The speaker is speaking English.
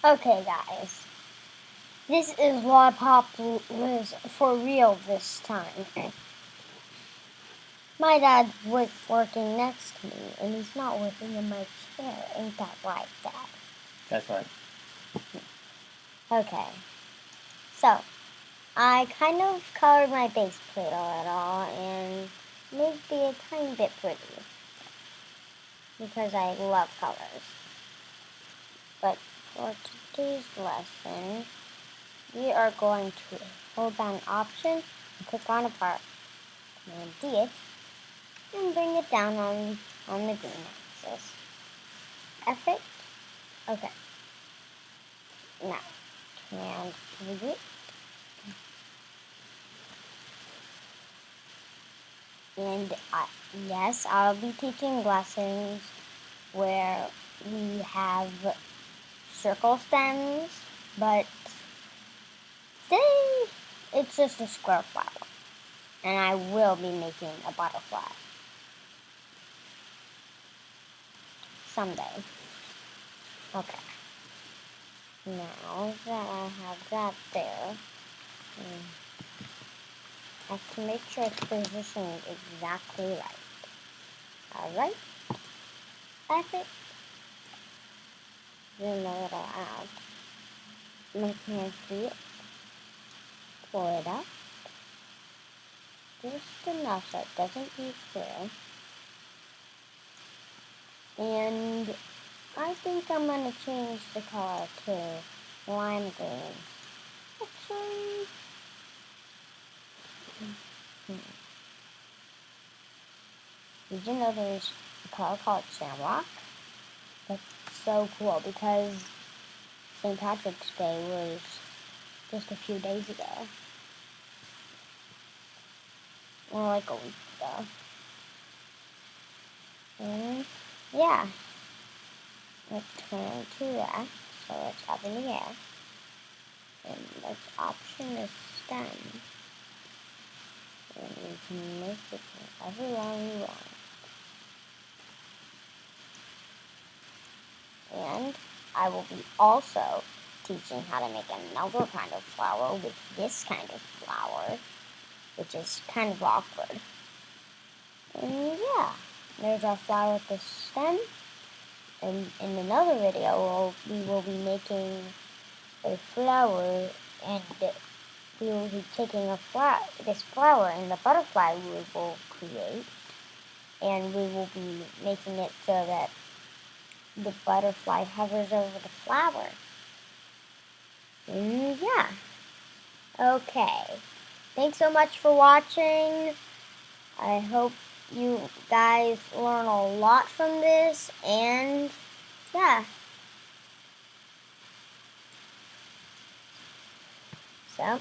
Okay, guys. This is Lollipop lives for real this time. My dad's working next to me, and he's not working in my chair. Ain't that right, Dad? That's right. Okay. So, I kind of colored my base plate a little and maybe a tiny bit pretty. Because I love colors. But for today's lesson, we are going to hold down Option and click on a part. Command D it and bring it down on the green axis. Effect. Okay. Now, Command V it. And yes, I'll be teaching lessons where we have circle stems, but today it's just a square flower. And I will be making a butterfly someday. Okay. Now that I have that there, I have to make sure it's positioned exactly right. Alright. That's it. Zoom a little out. Make me see it. Pull it up. Just enough so it doesn't be clear. And I think I'm going to change the color to lime green. Actually, did you know there's a color called shamrock? That's so cool because St. Patrick's Day was just a few days ago. Or like a week ago. And yeah. Let's turn to that. So it's up in the air. And let's option the stem. And we can make it however long we want. And I will be also teaching how to make another kind of flower with this kind of flower, which is kind of awkward. And yeah, there's our flower with the stem. And in another video, we will be making a flower, and we will be taking this flower and the butterfly we will create, and we will be making it so that the butterfly hovers over the flower. And yeah. Okay. Thanks so much for watching. I hope you guys learn a lot from this, and yeah. So